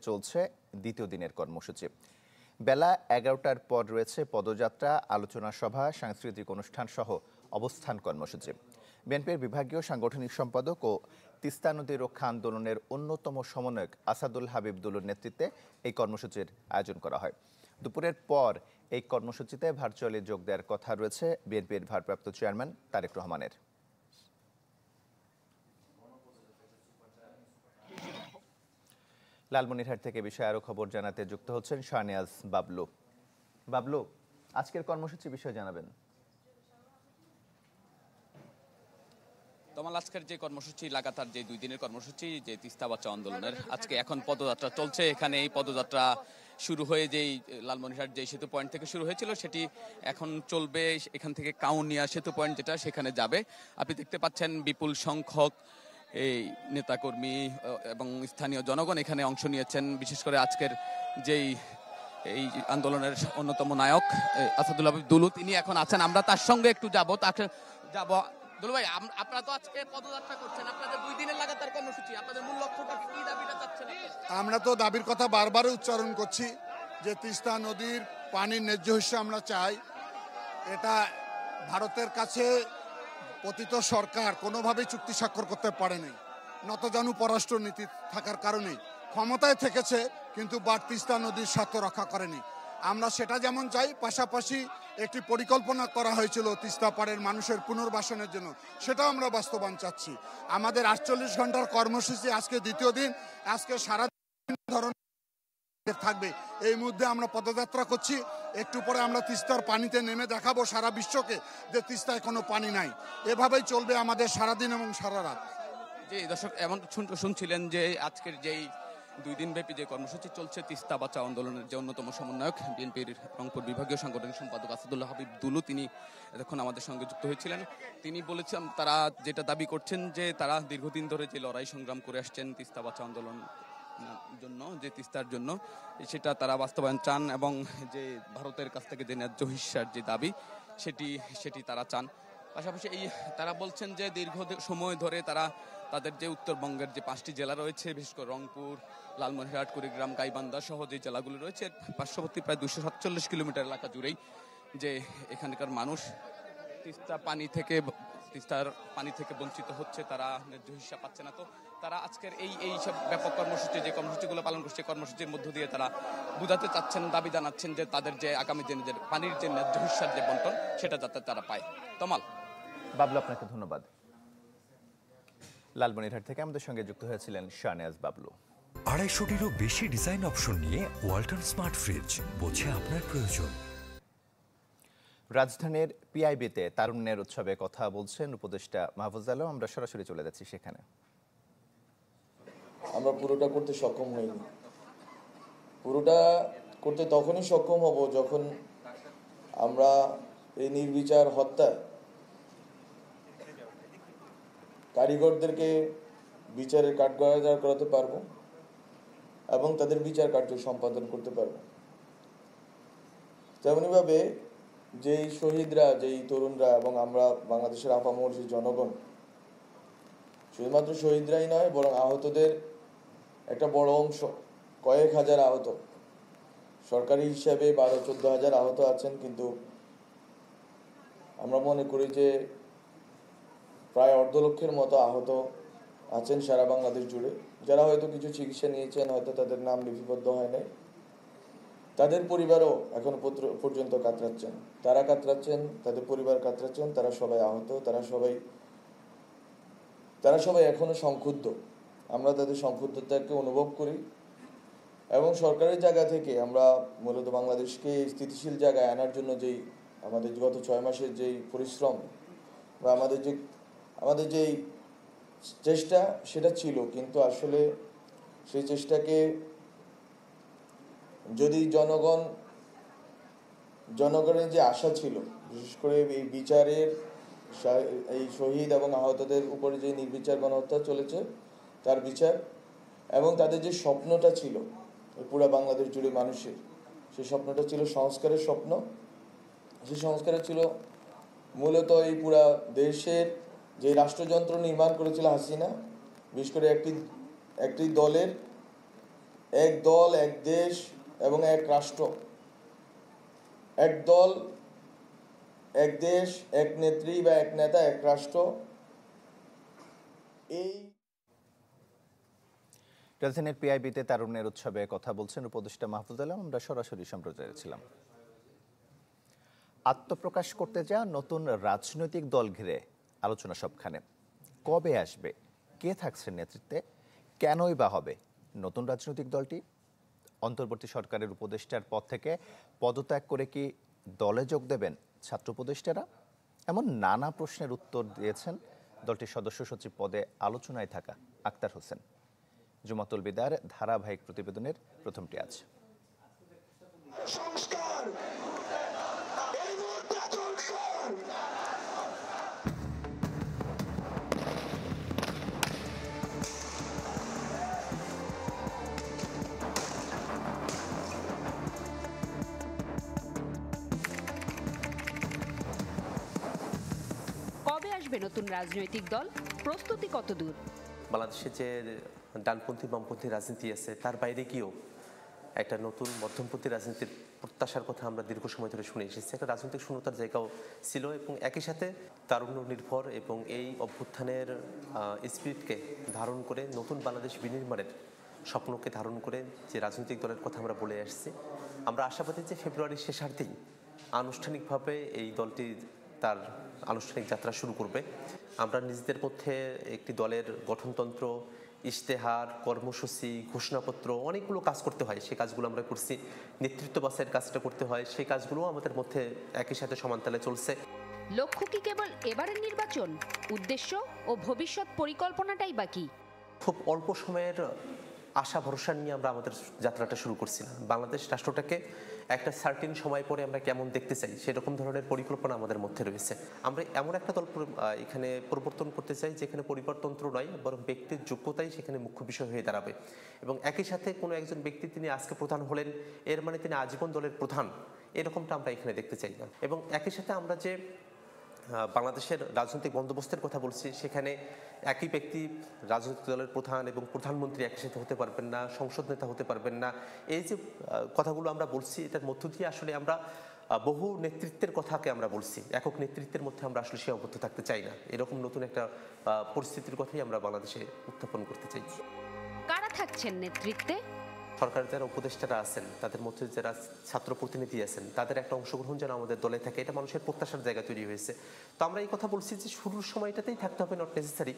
চলছে দ্বিতীয় দিনের কর্মসূচি। বেলা ১১টার পর রয়েছে পদযাত্রা, আলোচনা সভা, সাংস্কৃতিক অনুষ্ঠান সহ অবস্থান কর্মসূচি। বিএনপির বিভাগীয় সাংগঠনিক সম্পাদক ও তিস্তা নদী রক্ষা আন্দোলনের অন্যতম সমন্বয়ক আসাদুল হাবিব দুলুর নেতৃত্বে এই কর্মসূচির আয়োজন করা হয়। দুপুরের পর এই কর্মসূচিতে ভার্চুয়ালি যোগ দেওয়ার কথা রয়েছে বিএনপির ভারপ্রাপ্ত চেয়ারম্যান তারেক রহমানের। লালমনিরহাট থেকে বিষয়ে আরো খবর জানাতে যুক্ত হচ্ছেন শাহনিয়াজ বাবলু। বাবলু, আজকের কর্মসূচি বিষয়ে জানাবেন। তমাল, আজকের যে কর্মসূচি লাগাতার যে 2 দিনের কর্মসূচি, যে তিস্তা বাঁচাও আন্দোলনের আজকে এখন পদযাত্রা চলছে। এখানে এই পদযাত্রা শুরু হয়ে যেই লালমনিরহাট যে সেতু পয়েন্ট থেকে শুরু হয়েছিল সেটি এখন চলবে এখান থেকে কাউনিয়া সেতু পয়েন্ট যেটা, সেখানে যাবে। আপনি দেখতে পাচ্ছেন বিপুল সংখ্যক এই নেতাকর্মী এবং স্থানীয় জনগণ এখানে অংশ নিয়েছেন। বিশেষ করে আজকের যেই এই আন্দোলনের অন্যতম নায়ক আসাদুল হাবিব দুলু, তিনি এখন আছেন। আমরা তার সঙ্গে একটু তাকে যাব। দুলু ভাই, আপনারা তো আজকে পদযাত্রা করছেন, আপনাদের 2 দিনের লাগাতার কর্মসূচি, আপনাদের মূল লক্ষ্যটা কি, দাবিটা চাচ্ছেন? আমরা তো দাবির কথা বারবার উচ্চারণ করছি যে তিস্তা নদীর পানির ন্যায্য হিস্যা আমরা চাই। এটা ভারতের কাছে পতিত সরকার কোনোভাবেই চুক্তি স্বাক্ষর করতে পারেনি, নতজানু পররাষ্ট্রনীতি থাকার কারণেই ক্ষমতায় থেকেছে, কিন্তু তিস্তা নদীর স্বার্থ রক্ষা করেনি। আমরা সেটা যেমন চাই, পাশাপাশি একটি পরিকল্পনা করা হয়েছিল তিস্তা পাড়ের মানুষের পুনর্বাসনের জন্য, সেটাও আমরা বাস্তবায়ন চাচ্ছি। আমাদের 48 ঘন্টার কর্মসূচি আজকে দ্বিতীয় দিন, আজকে সারা ধরনের থাকবে। এই মুহূর্তে আমরা পদযাত্রা করছি, একটু পরে আমরা তিস্তার পানিতে নেমে দেখাবো সারা বিশ্বকে যে তিস্তায় কোনো পানি নাই। এভাবেই চলবে আমাদের সারাদিন এবং সারা রাত। জি দর্শক, এমন শুনছিলেন যে আজকের যেই 2 দিন ব্যাপী যে কর্মসূচি চলছে তিস্তা বাঁচাও আন্দোলনের যে অন্যতম সমন্বয়ক বিএনপির রংপুর বিভাগীয় সাংগঠনিক সম্পাদক আসাদুল হাবিব দুলু, তিনি এতক্ষণ আমাদের সঙ্গে যুক্ত হয়েছিলেন। তিনি বলেছেন তারা যেটা দাবি করছেন যে তারা দীর্ঘদিন ধরে যে লড়াই সংগ্রাম করে আসছেন তিস্তা বাঁচাও আন্দোলন জন্য, যে তিস্তার জন্য, সেটা তারা বাস্তবায়ন চান এবং যে ভারতের কাছ থেকে যে ন্যায্য হিস্যার যে দাবি সেটি তারা চান। পাশাপাশি তারা বলছেন যে দীর্ঘ সময় ধরে তারা তাদের যে উত্তরবঙ্গের যে 5টি জেলা রয়েছে, বিশেষ করে রংপুর, লালমনিরহাট, কুড়িগ্রাম, গাইবান্ধা সহ যে জেলাগুলো রয়েছে, পার্শ্ববর্তী প্রায় 247 কিলোমিটার এলাকা জুড়েই যে এখানকার মানুষ তিস্তার পানি থেকে বঞ্চিত হচ্ছে, তারা ন্যায্য হিস্যা পাচ্ছে না। তো তারা আজকের এই সব ব্যাপক কর্মসূচি, যে কর্মসূচিগুলো পালন করছে, কর্মসূচির মধ্য দিয়ে তারা বুঝাতে চাচ্ছেন, দাবি জানাচ্ছেন যে তাদের যে আগামী দিনে যে পানির যে ন্যায্য হিস্যার যে বন্টন, সেটা যাতে তারা পায়। তমাল। বাবলু, আপনাকে ধন্যবাদ। লালমনিরহাট থেকে আমাদের সঙ্গে যুক্ত হয়েছিলেন শাহনিয়াজ বাবলু। 250টিরও বেশি ডিজাইন অপশন নিয়ে ওয়ালটন স্মার্ট ফ্রিজ, বোঝে আপনার প্রয়োজন। রাজধানীর পিআইবিতে তারুণ্যের উৎসবে কথা বলছেন উপদেষ্টা মাহফুজ আলম। আমরা সরাসরি চলে যাচ্ছি সেখানে। আমরা পুরোটা করতে সক্ষম হইনি। পুরোটা করতে তখনই সক্ষম হব যখন আমরা এই নির্বিচার হত্যায় কারিগরদেরকে বিচারের কাঠগড়ায় করাতে পারবো এবং তাদের বিচার কার্য সম্পাদন করতে পারবো। তেমনিভাবে যেই শহীদরা, যেই তরুণরা এবং আমরা বাংলাদেশের আপামর যে জনগণ, শুধুমাত্র শহীদরাই নয় বরং আহতদের একটা বড় অংশ, কয়েক হাজার আহত, সরকারি হিসাবে 12-14 হাজার আহত আছেন, কিন্তু আমরা মনে করি যে প্রায় 1.5 লক্ষের মতো আহত আছেন সারা বাংলাদেশ জুড়ে, যারা হয়তো কিছু চিকিৎসা নিয়েছেন, হয়তো তাদের নাম লিপিবদ্ধ হয় নাই। তাদের পরিবারও এখন পর্যন্ত কাতরাচ্ছেন, তারা কাতরাচ্ছেন, তাদের পরিবার কাতরাচ্ছেন, তারা সবাই আহত, তারা সবাই এখনো সংক্ষুব্ধ। আমরা তাদের সংক্ষুব্ধতাকে অনুভব করি এবং সরকারের জায়গা থেকে আমরা মূলত বাংলাদেশকে স্থিতিশীল জায়গায় আনার জন্য যেই আমাদের গত 6 মাসের যেই পরিশ্রম বা আমাদের যেই চেষ্টা, সেটা ছিল, কিন্তু আসলে সেই চেষ্টাকে যদি জনগণের যে আশা ছিল, বিশেষ করে এই বিচারের, এই শহীদ এবং আহতদের উপরে যে নির্বিচার গণহত্যা চলেছে তার বিচার, এবং তাদের যে স্বপ্নটা ছিল পুরো বাংলাদেশ জুড়ে মানুষের, সেই স্বপ্নটা ছিল সংস্কারের স্বপ্ন। সেই সংস্কারে ছিল মূলত এই পুরা দেশের যে রাষ্ট্রযন্ত্র নির্মাণ করেছিল হাসিনা, বিশেষ করে একটি দলের এক দল, এক দেশ এবং এক রাষ্ট্র, এক দল, এক দেশ, এক নেত্রী বা এক নেতা, এক রাষ্ট্র, এই রাজধানীর পিআইবিতে তারুণ্যের উৎসবে কথা বলছেন উপদেষ্টা মাহফুজ আলম। আমরা সরাসরি সম্প্রচারে ছিলাম। আত্মপ্রকাশ করতে যাওয়া নতুন রাজনৈতিক দল ঘিরে আলোচনা সবখানে। কবে আসবে, কে থাকছেন নেতৃত্বে, কেনই বা হবে নতুন রাজনৈতিক দলটি? অন্তর্বর্তী সরকারের উপদেষ্টার পদ থেকে পদত্যাগ করে কি দলে যোগ দেবেন ছাত্র উপদেষ্টারা? এমন নানা প্রশ্নের উত্তর দিয়েছেন দলটির সদস্য সচিব পদে আলোচনায় থাকা আক্তার হোসেন। জুমাতুল বিদার ধারাবাহিক প্রতিবেদনের প্রথমটি আজ। কবে আসবে নতুন রাজনৈতিক দল, প্রস্তুতি কতদূর? বাংলাদেশে যে ডানপন্থী বামপন্থী রাজনীতি আছে তার বাইরে গিয়েও একটা নতুন মধ্যমপন্থী রাজনীতির প্রত্যাশার কথা আমরা দীর্ঘ সময় ধরে শুনে এসেছি। একটা রাজনৈতিক শূন্যতার জায়গাও ছিল এবং একই সাথে তারুণ্য নির্ভর এবং এই অভ্যুত্থানের স্পিরিটকে ধারণ করে নতুন বাংলাদেশ বিনির্মাণের স্বপ্নকে ধারণ করে যে রাজনৈতিক দলের কথা আমরা বলে আসছি, আমরা আশাবাদী যে ফেব্রুয়ারির শেষার্ধেই আনুষ্ঠানিকভাবে এই দলটি তার আনুষ্ঠানিক যাত্রা শুরু করবে। আমরা নিজেদের মধ্যে একটি দলের গঠনতন্ত্র, ইশতেহার, কর্মসূচি, ঘোষণাপত্র অনেকগুলো কাজ করতে হয়, সেই কাজগুলো আমরা করছি। নেতৃত্ব বাছাইয়ের কাজটা করতে হয়, সেই কাজগুলো আমাদের মধ্যে একই সাথে সমানতালে চলছে। লক্ষ্য কি কেবল এবারের নির্বাচন? উদ্দেশ্য ও ভবিষ্যৎ পরিকল্পনাটাই বাকি। খুব অল্প সময়ের আশা ভরসা নিয়ে আমরা আমাদের যাত্রাটা শুরু করছি না। বাংলাদেশ রাষ্ট্রটাকে একটা সার্টিন সময় পরে আমরা কেমন দেখতে চাই সেরকম ধরনের পরিকল্পনা আমাদের মধ্যে রয়েছে। আমরা এমন একটা দল এখানে প্রবর্তন করতে চাই যেখানে পরিবারতন্ত্র নয়, বরং ব্যক্তির যোগ্যতাই সেখানে মুখ্য বিষয় হয়ে দাঁড়াবে। এবং একই সাথে কোনো একজন ব্যক্তি তিনি আজকে প্রধান হলেন, এর মানে তিনি আজীবন দলের প্রধান, এরকমটা আমরা এখানে দেখতে চাই না। এবং একই সাথে আমরা যে বাংলাদেশের রাজনৈতিক বন্দোবস্তের কথা বলছি, সেখানে একই ব্যক্তি রাজনৈতিক দলের প্রধান এবং প্রধানমন্ত্রী একই সাথে হতে পারবেন না, সংসদ নেতা হতে পারবেন না। এই যে কথাগুলো আমরা বলছি, এটার মধ্য দিয়ে আসলে আমরা বহু নেতৃত্বের কথাকে আমরা বলছি। একক নেতৃত্বের মধ্যে আমরা আসলে সীমাবদ্ধ থাকতে চাই না। এরকম নতুন একটা পরিস্থিতির কথাই আমরা বাংলাদেশে উত্থাপন করতে চাই। কারা থাকছেন নেতৃত্বে? সরকারের যারা উপদেষ্টারা আছেন, তাদের মধ্যে যারা ছাত্র প্রতিনিধি আছেন, তাদের একটা অংশগ্রহণ যেন আমাদের দলে থাকে, এটা মানুষের প্রত্যাশার জায়গা তৈরি হয়েছে। তো আমরা এই কথা বলছি যে শুরুর সময়টাতেই থাকতে হবে, নট নেসেসারি।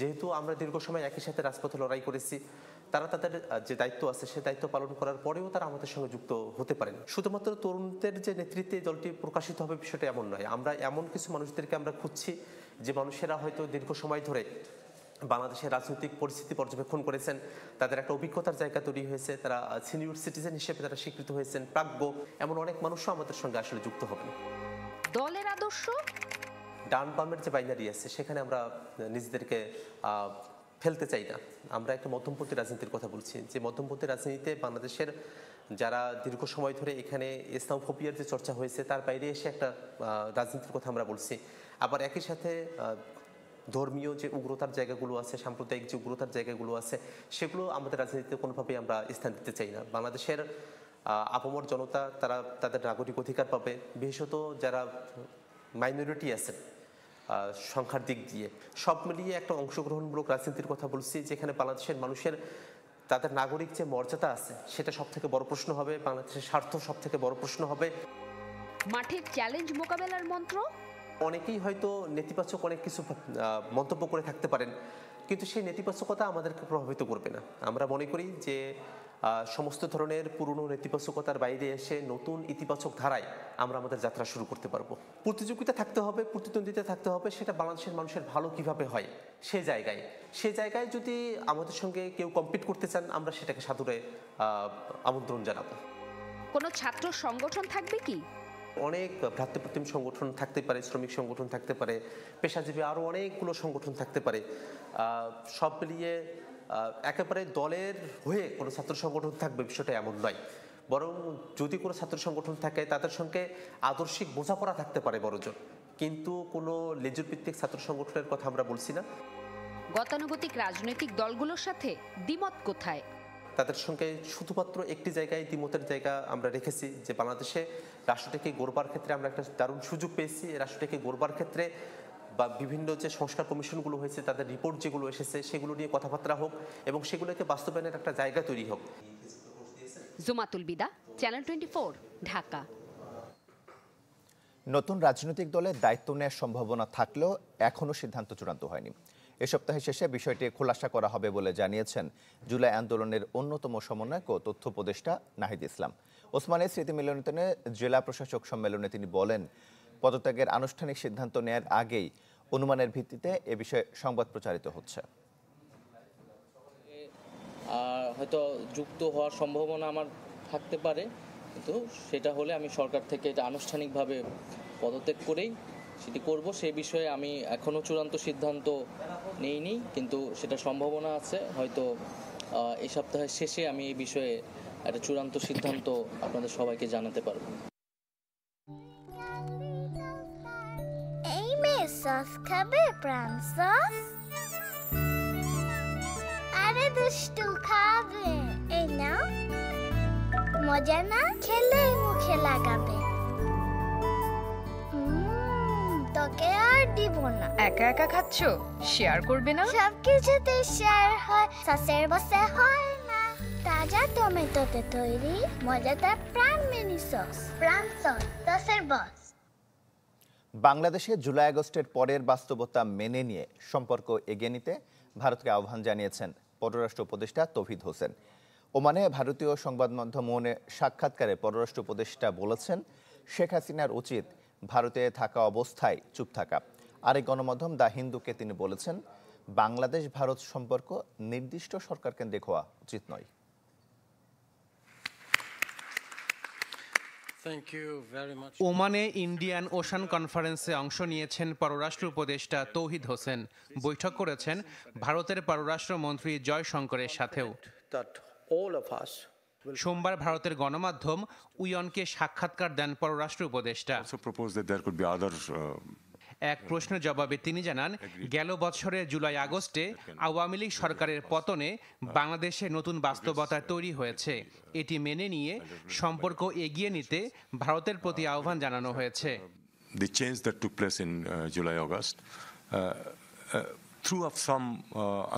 যেহেতু আমরা দীর্ঘ সময় একই সাথে রাজপথে লড়াই করেছি, তারা তাদের যে দায়িত্ব আছে সে দায়িত্ব পালন করার পরেও তারা আমাদের সঙ্গে যুক্ত হতে পারেন। শুধুমাত্র তরুণদের যে নেতৃত্বে এই দলটি প্রকাশিত হবে বিষয়টা এমন নয়। আমরা এমন কিছু মানুষদেরকে আমরা খুঁজছি যে মানুষেরা হয়তো দীর্ঘ সময় ধরে বাংলাদেশের রাজনৈতিক পরিস্থিতি পর্যবেক্ষণ করেছেন, তাদের একটা অভিজ্ঞতার জায়গা তৈরি হয়েছে, তারা সিনিয়র সিটিজেন হিসেবে তারা স্বীকৃত হয়েছেন, প্রাজ্ঞ, এমন অনেক মানুষও আমাদের সঙ্গে আসলে যুক্ত হবেন। দলের আদর্শ? ডান বামের যে বাইনারি আছে সেখানে আমরা নিজেদেরকে ফেলতে চাই না। আমরা একটা মধ্যমপন্থী রাজনীতির কথা বলছি, যে মধ্যমপন্থী রাজনীতিতে বাংলাদেশের যারা দীর্ঘ সময় ধরে এখানে ইসলামোফোবিয়ার যে চর্চা হয়েছে তার বাইরে এসে একটা রাজনীতির কথা আমরা বলছি। আবার একই সাথে ধর্মীয় যে উগ্রতার জায়গাগুলো আছে, সাম্প্রদায়িক যে উগ্রতার জায়গাগুলো আছে, সেগুলো আমাদের রাজনীতিতে কোনোভাবেই আমরা স্থান দিতে চাই না। বাংলাদেশের আপামর জনতা তারা তাদের নাগরিক অধিকার পাবে, বিশেষত যারা মাইনরিটি আছেন সংখ্যার দিক দিয়ে, সব মিলিয়ে একটা অংশগ্রহণমূলক রাজনীতির কথা বলছি, যেখানে বাংলাদেশের মানুষের তাদের নাগরিক যে মর্যাদা আছে সেটা সব থেকে বড় প্রশ্ন হবে, বাংলাদেশের স্বার্থ সব থেকে বড় প্রশ্ন হবে। মাঠের চ্যালেঞ্জ মোকাবেলার মন্ত্র? অনেকেই হয়তো নেতিবাচক অনেক কিছু মন্তব্য করে থাকতে পারেন, কিন্তু সেই নেতিবাচকতা আমাদেরকে প্রভাবিত করবে না। আমরা মনে করি যে সমস্ত ধরনের পুরনো নেতিবাচকতার বাইরে এসে নতুন ইতিবাচক ধারায় আমরা আমাদের যাত্রা শুরু করতে পারবো। প্রতিযোগিতা থাকতে হবে, প্রতিদ্বন্দ্বিতা থাকতে হবে, সেটা বাংলাদেশের মানুষের ভালো কিভাবে হয় সেই জায়গায় যদি আমাদের সঙ্গে কেউ কম্পিট করতে চান, আমরা সেটাকে সাদরে আমন্ত্রণ জানাবো। কোনো ছাত্র সংগঠন থাকবে কি? অনেক ভ্রাতৃপ্রতিম সংগঠন থাকতে পারে, শ্রমিক সংগঠন থাকতে পারে, পেশাজীবী আরও অনেকগুলো সংগঠন থাকতে পারে। সব মিলিয়ে একেবারে দলের হয়ে কোনো ছাত্র সংগঠন থাকবে বিষয়টা এমন নয়, বরং যদি কোনো ছাত্র সংগঠন থাকে তাদের সঙ্গে আদর্শিক বোঝাপড়া থাকতে পারে বড়জন, কিন্তু কোনো লেজুর ভিত্তিক ছাত্র সংগঠনের কথা আমরা বলছি না। গতানুগতিক রাজনৈতিক দলগুলোর সাথে দ্বিমত কোথায়? তাদের সঙ্গে শুধুমাত্র একটি জায়গায় দ্বিমতের জায়গা আমরা রেখেছি যে বাংলাদেশে রাষ্ট্রটাকে গড়বার ক্ষেত্রে আমরা একটা দারুণ সুযোগ পেয়েছি। রাষ্ট্রটাকে গড়বার ক্ষেত্রে বা বিভিন্ন যে সংস্কার কমিশনগুলো হয়েছে তাদের রিপোর্ট যেগুলো এসেছে সেগুলো নিয়ে কথাবার্তা হোক এবং সেগুলোকে বাস্তবায়নের একটা জায়গা তৈরি হোক। জুমাতুল বিদা, চ্যানেল 24, ঢাকা। নতুন রাজনৈতিক দলের দায়িত্ব নেওয়ার সম্ভাবনা থাকলেও এখনও সিদ্ধান্ত চূড়ান্ত হয়নি। এ সপ্তাহের শেষে বিষয়টি খোলাসা করা হবে বলে জানিয়েছেন জুলাই আন্দোলনের অন্যতম সমন্বয়ক ও তথ্য উপদেষ্টা নাহিদ ইসলাম। ওসমানের স্মৃতি মিলনায়তনে জেলা প্রশাসক সম্মেলনে তিনি বলেন, পদত্যাগের আনুষ্ঠানিক সিদ্ধান্ত নেয়ার আগেই অনুমানের ভিত্তিতে এ বিষয়ে সংবাদ প্রচারিত হচ্ছে। হয়তো যুক্ত হওয়ার সম্ভাবনা আমার থাকতে পারে, কিন্তু সেটা হলে আমি সরকার থেকে এটা আনুষ্ঠানিকভাবে পদত্যাগ করেই সেটি করব। সেই বিষয়ে আমি এখনও চূড়ান্ত সিদ্ধান্ত নেইনি, কিন্তু সেটা সম্ভাবনা আছে। হয়তো এই সপ্তাহের শেষে আমি এই বিষয়ে একটা চূড়ান্ত সিদ্ধান্ত আপনাদের সবাইকে জানাতে পারব। এই মেয়ে সস খাবে? প্রাণ সস? আরে দুষ্টু খাবে, এই নাও। মজা না? খেলেই মুখে লাগাবে। তোকে আর দিব না। একা একা খাচ্ছো? শেয়ার করবে না? সবকিছুতে শেয়ার হয়, সসের বসে হয় না। তাজা টমেটোতে তৈরি মজাদার প্রাণ মিনি সস। প্রাণ সস, সসের বস। বাংলাদেশে জুলাই আগস্টের পরের বাস্তবতা মেনে নিয়ে সম্পর্ক এগিয়ে নিতে ভারতকে আহ্বান জানিয়েছেন পররাষ্ট্র উপদেষ্টা তৌহিদ হোসেন। ওমানে ভারতীয় সংবাদ মাধ্যম ওনে সাক্ষাৎকারে পররাষ্ট্র উপদেষ্টা বলেছেন, শেখ হাসিনার উচিত ভারতে থাকা অবস্থায় চুপ থাকা। আরেক গণমাধ্যম দ্য হিন্দুকে তিনি বলেছেন, বাংলাদেশ ভারত সম্পর্ক নির্দিষ্ট সরকার কেন্দ্রিক হওয়া উচিত নয়। ওমানে ইন্ডিয়ান ওশান কনফারেন্সে অংশ নিয়েছেন পররাষ্ট্র উপদেষ্টা তৌহিদ হোসেন। বৈঠক করেছেন ভারতের পররাষ্ট্রমন্ত্রী জয়শঙ্করের সাথেও। সোমবার ভারতের গণমাধ্যম উইয়নকে সাক্ষাৎকার দেন পররাষ্ট্র উপদেষ্টা। এক প্রশ্নের জবাবে তিনি জানান, গেল বছরের জুলাই আগস্টে আওয়ামী লীগ সরকারের পতনে বাংলাদেশে নতুন বাস্তবতা তৈরি হয়েছে। এটি মেনে নিয়ে সম্পর্ক এগিয়ে নিতে ভারতের প্রতি আহ্বান জানানো হয়েছে। The change that took place in July August threw up some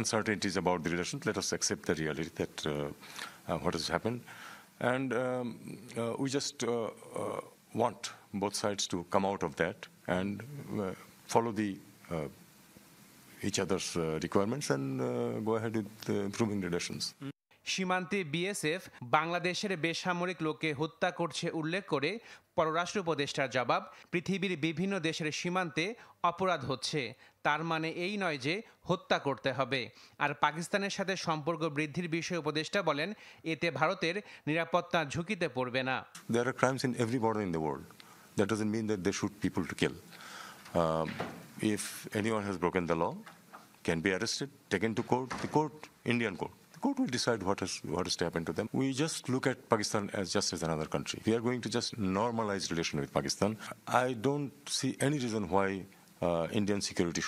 uncertainties about the relations. Let us accept the reality that what has happened, and we just want both sides to come out of that and follow the each other's requirements and go ahead with improving relations. সীমান্তে BSF বাংলাদেশের বেসামরিক লোককে হত্যা করছে উল্লেখ করে পররাষ্ট্র উপদেষ্টার জবাব, পৃথিবীর বিভিন্ন দেশের সীমান্তে অপরাধ হচ্ছে, তার মানে এই নয় যে হত্যা করতে হবে। আর পাকিস্তানের সাথে সম্পর্ক বৃদ্ধির বিষয়ে উপদেষ্টা বলেন, এতে ভারতের নিরাপত্তা ঝুঁকিতে পড়বে না। There are crimes in every border in the world. That doesn't mean that they shoot people to kill. If anyone has broken the law, can be arrested, taken to court, the court, Indian court. The court will decide what is to happen to them. We just look at Pakistan as just as another country. We are going to just normalize relation with Pakistan. I don't see any reason why Indian security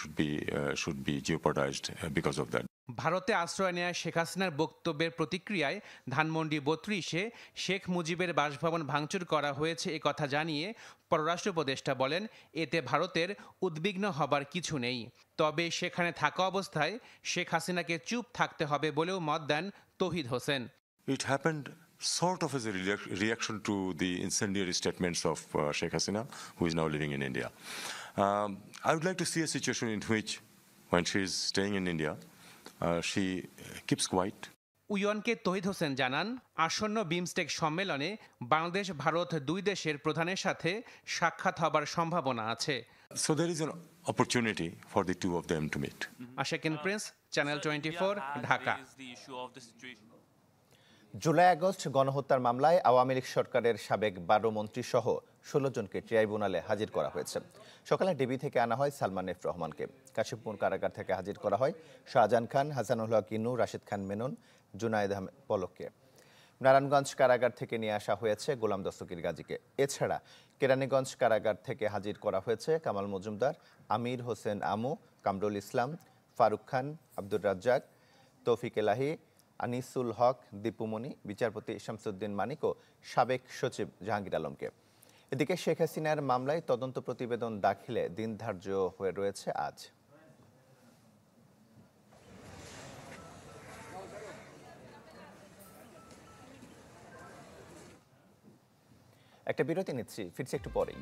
should be jeopardized because of that. ভারতে আশ্রয় নেয়া শেখ হাসিনার বক্তব্যের প্রতিক্রিয়ায় ধানমন্ডি 32-এ শেখ মুজিবের বাসভবন ভাঙচুর করা হয়েছে এ কথা জানিয়ে পররাষ্ট্র উপদেষ্টা বলেন, এতে ভারতের উদ্বিগ্ন হবার কিছু নেই। তবে সেখানে থাকা অবস্থায় শেখ হাসিনাকে চুপ থাকতে হবে বলেও মত দেন তৌহিদ Hossain. It happened sort of as a reaction to the incendiary statements of Sheikh Hasina, who is now living in India. I would like to see a situation in which, when she is staying in India, she keeps quiet. উইয়নকে তৌহিদ হোসেন জানান, আসন্ন বিমস্টেক সম্মেলনে বাংলাদেশ ভারত দুই দেশের প্রধানের সাথে সাক্ষাৎ হবার সম্ভাবনা আছে। So there is an opportunity for the two of them to meet. আশাকিন প্রিন্স, চ্যানেল 24, ঢাকা। জুলাই আগস্ট গণহত্যার মামলায় আওয়ামী লীগ সরকারের সাবেক 12 মন্ত্রী সহ 16 জনকে ট্রাইব্যুনালে হাজির করা হয়েছে। সকালে ডিবি থেকে আনা হয় সালমান এফ রহমানকে। কাশিমপুর কারাগার থেকে হাজির করা হয় শাহজাহান খান, হাসানুল হক ইনু, রাশিদ খান মেনন, জুনায়েদ আহমেদ পলককে। নারায়ণগঞ্জ কারাগার থেকে নিয়ে আসা হয়েছে গোলাম দস্তগীর গাজীকে। এছাড়া কেরানীগঞ্জ কারাগার থেকে হাজির করা হয়েছে কামাল মজুমদার, আমির হোসেন আমু, কামরুল ইসলাম, ফারুক খান, আব্দুর রাজ্জাক, তৌফিক এলাহি, আনিসুল হক, দীপুমণি, বিচারপতি শামসুদ্দিন মানিক ও সাবেক সচিব জাহাঙ্গীর আলমকে। এদিকে শেখ হাসিনার মামলায় তদন্ত প্রতিবেদন দাখিলে দিন ধার্য হয়ে রয়েছে আজ। একটা বিরতি নিচ্ছি, ফিরছি একটু পরেই।